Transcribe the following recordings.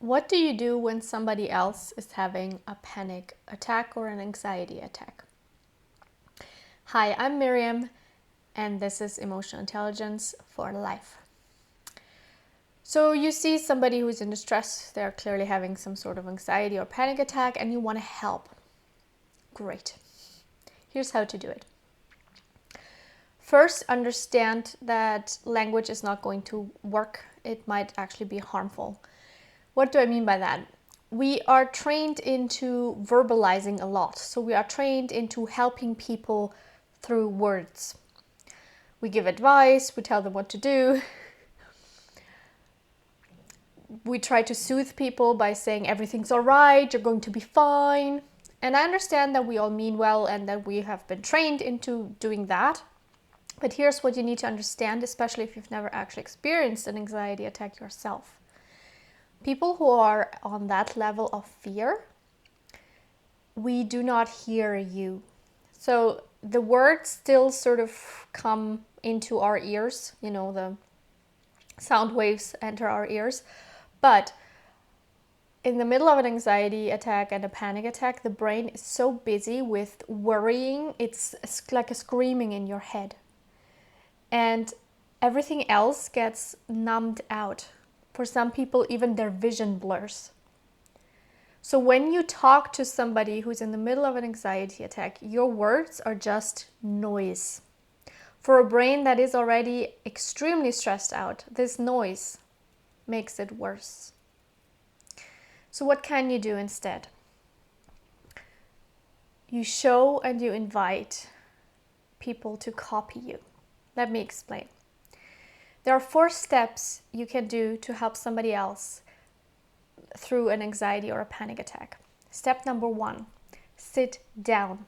What do you do when somebody else is having a panic attack or an anxiety attack? Hi, I'm Miriam, and this is Emotional Intelligence for Life. So you see somebody who's in distress, they're clearly having some sort of anxiety or panic attack, and you want to help. Great. Here's how to do it. First, understand that language is not going to work. It might actually be harmful. What do I mean by that? We are trained into verbalizing a lot. So we are trained into helping people through words. We give advice, we tell them what to do. We try to soothe people by saying everything's all right, you're going to be fine. And I understand that we all mean well and that we have been trained into doing that. But here's what you need to understand, especially if you've never actually experienced an anxiety attack yourself. People who are on that level of fear, we do not hear you. So the words still sort of come into our ears, the sound waves enter our ears. But in the middle of an anxiety attack and a panic attack, the brain is so busy with worrying, it's like a screaming in your head. And everything else gets numbed out. For some people, even their vision blurs. So when you talk to somebody who's in the middle of an anxiety attack, your words are just noise. For a brain that is already extremely stressed out, this noise makes it worse. So what can you do instead? You show and you invite people to copy you. Let me explain. There are 4 steps you can do to help somebody else through an anxiety or a panic attack. Step number 1, sit down.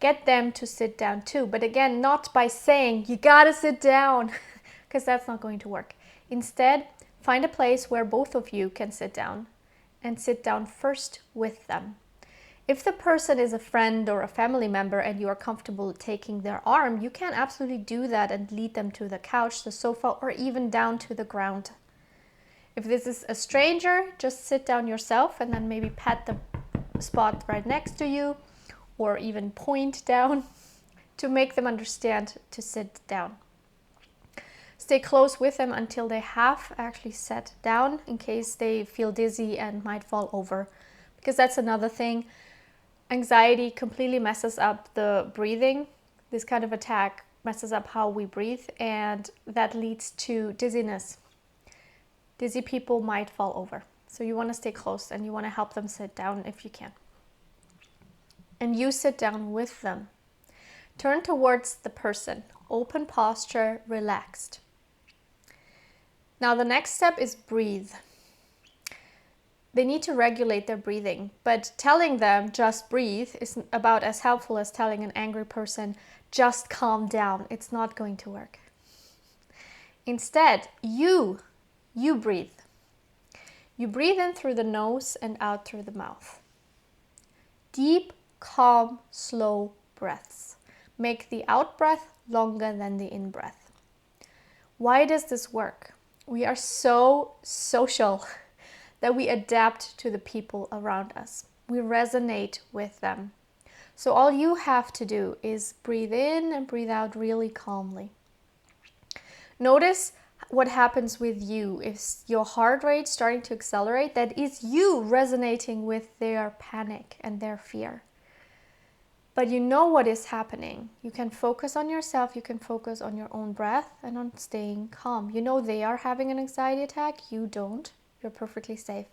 Get them to sit down too, but again, not by saying, you gotta sit down, because that's not going to work. Instead, find a place where both of you can sit down and sit down first with them. If the person is a friend or a family member and you are comfortable taking their arm, you can absolutely do that and lead them to the couch, the sofa, or even down to the ground. If this is a stranger, just sit down yourself and then maybe pat the spot right next to you or even point down to make them understand to sit down. Stay close with them until they have actually sat down in case they feel dizzy and might fall over, because that's another thing. Anxiety completely messes up the breathing. This kind of attack messes up how we breathe, and that leads to dizziness. Dizzy people might fall over. So you want to stay close and you want to help them sit down if you can. And you sit down with them. Turn towards the person. Open posture, relaxed. Now the next step is breathe. They need to regulate their breathing, but telling them just breathe is about as helpful as telling an angry person just calm down. It's not going to work. Instead, you breathe. You breathe in through the nose and out through the mouth. Deep, calm, slow breaths. Make the out breath longer than the in breath. Why does this work? We are so social that we adapt to the people around us. We resonate with them. So all you have to do is breathe in and breathe out really calmly. Notice what happens with you. Is your heart rate starting to accelerate? That is you resonating with their panic and their fear. But you know what is happening. You can focus on yourself, you can focus on your own breath and on staying calm. You know they are having an anxiety attack, you don't. You're perfectly safe.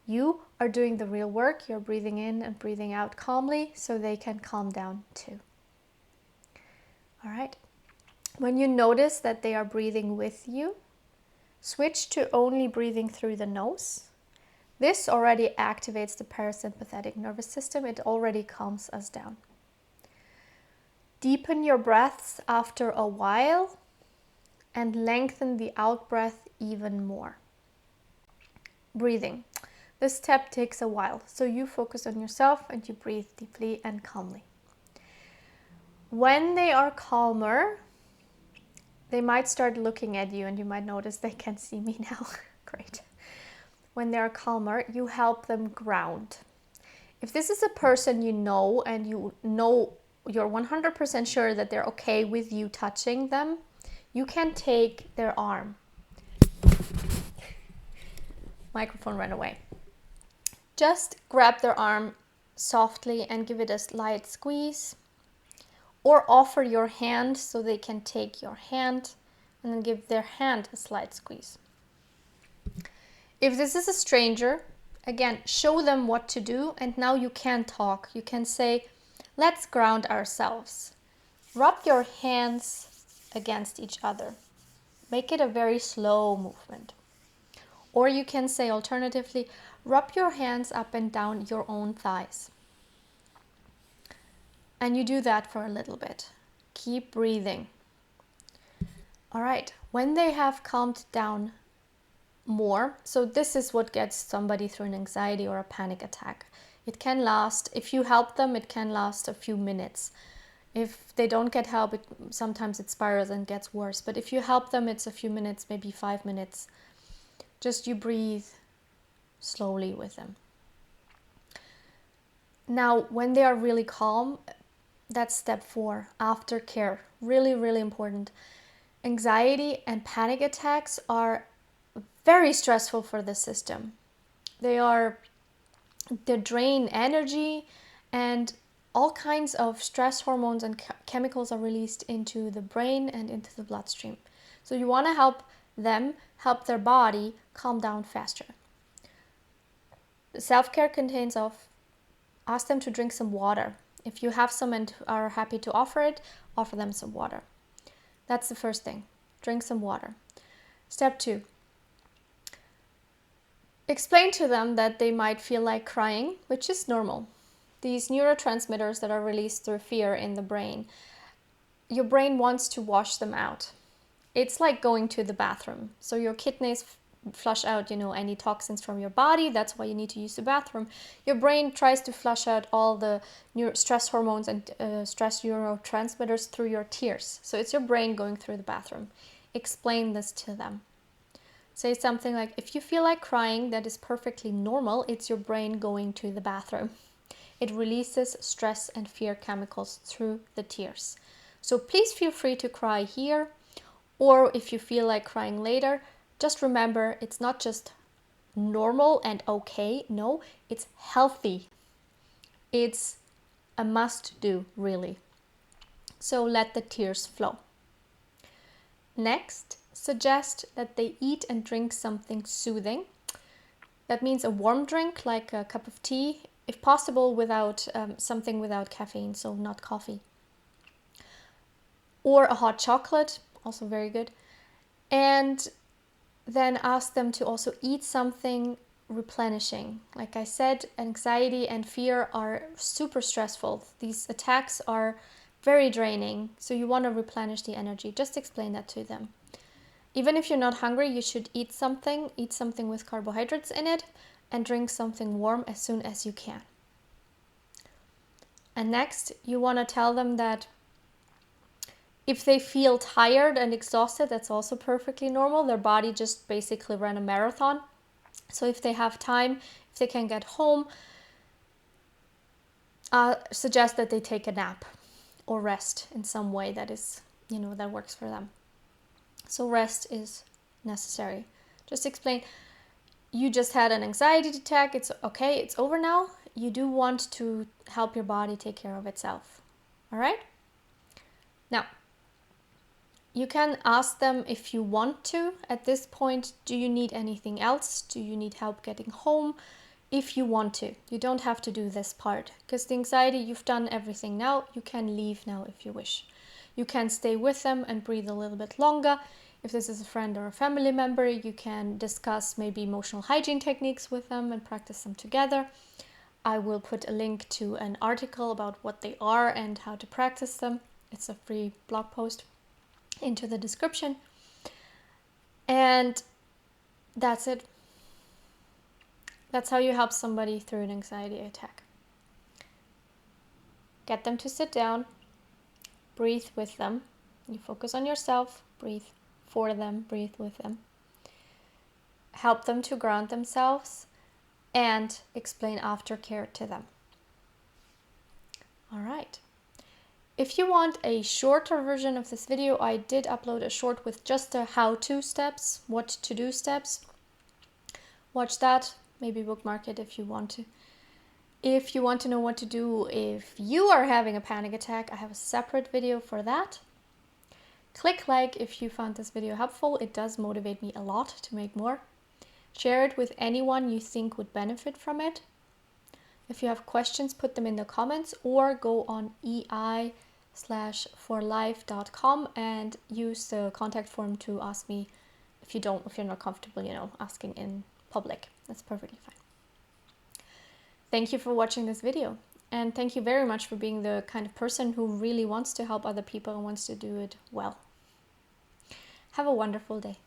You are doing the real work. You're breathing in and breathing out calmly so they can calm down too. All right. When you notice that they are breathing with you, switch to only breathing through the nose. This already activates the parasympathetic nervous system. It already calms us down. Deepen your breaths after a while and lengthen the out breath even more. Breathing. This step takes a while, so you focus on yourself and you breathe deeply and calmly. When they are calmer, they might start looking at you and you might notice they can see me now. Great. when they're calmer, you help them ground. If this is a person you know and you know you're 100% sure that they're okay with you touching them, you can take their arm. Microphone ran away. Just grab their arm softly and give it a light squeeze, or offer your hand so they can take your hand and then give their hand a slight squeeze. If this is a stranger, again, show them what to do, and now you can talk. You can say, let's ground ourselves. Rub your hands against each other. Make it a very slow movement. Or you can say alternatively, rub your hands up and down your own thighs. And you do that for a little bit. Keep breathing. All right, when they have calmed down more, so this is what gets somebody through an anxiety or a panic attack. It can last, if you help them, it can last a few minutes. If they don't get help, sometimes it spirals and gets worse. But if you help them, it's a few minutes, maybe 5 minutes. Just you breathe slowly with them. Now, when they are really calm, that's step 4, aftercare. Really, really important. Anxiety and panic attacks are very stressful for the system. They drain energy, and all kinds of stress hormones and chemicals are released into the brain and into the bloodstream. So you want to help them, help their body calm down faster. Self-care contains of ask them to drink some water. If you have some and are happy to offer it, offer them some water. That's the first thing. Drink some water. Step 2. Explain to them that they might feel like crying, which is normal. These neurotransmitters that are released through fear in the brain, your brain wants to wash them out. It's like going to the bathroom. So your kidneys flush out, any toxins from your body. That's why you need to use the bathroom. Your brain tries to flush out all the stress hormones and stress neurotransmitters through your tears. So it's your brain going through the bathroom. Explain this to them. Say something like, if you feel like crying, that is perfectly normal. It's your brain going to the bathroom. It releases stress and fear chemicals through the tears. So please feel free to cry here, or if you feel like crying later, just remember it's not just normal and okay. No, it's healthy. It's a must do, really. So let the tears flow. Next, suggest that they eat and drink something soothing. That means a warm drink like a cup of tea, if possible without something without caffeine, so not coffee. Or a hot chocolate, also very good. And then ask them to also eat something replenishing. Like I said, anxiety and fear are super stressful. These attacks are very draining, so you want to replenish the energy. Just explain that to them. Even if you're not hungry, you should eat something with carbohydrates in it, and drink something warm as soon as you can. And next, you want to tell them that if they feel tired and exhausted, that's also perfectly normal. Their body just basically ran a marathon. So if they have time, if they can get home, suggest that they take a nap or rest in some way that is, that works for them. So rest is necessary. Just explain, you just had an anxiety attack. It's okay. It's over now. You do want to help your body take care of itself. All right? Now, you can ask them if you want to. At this point, do you need anything else? Do you need help getting home? If you want to. You don't have to do this part, because the anxiety, you've done everything now. You can leave now if you wish. You can stay with them and breathe a little bit longer. If this is a friend or a family member, you can discuss maybe emotional hygiene techniques with them and practice them together. I will put a link to an article about what they are and how to practice them. It's a free blog post into the description. And that's it. That's how you help somebody through an anxiety attack. Get them to sit down, breathe with them. You focus on yourself, breathe for them, breathe with them. help them to ground themselves, and explain aftercare to them. All right. If you want a shorter version of this video, I did upload a short with just the how-to steps, what to do steps. Watch that, maybe bookmark it if you want to. If you want to know what to do if you are having a panic attack, I have a separate video for that. Click like if you found this video helpful. It does motivate me a lot to make more. Share it with anyone you think would benefit from it. If you have questions, put them in the comments or go on ei/forlife.com and use the contact form to ask me if you're not comfortable, asking in public. That's perfectly fine. Thank you for watching this video, and thank you very much for being the kind of person who really wants to help other people and wants to do it well. Have a wonderful day.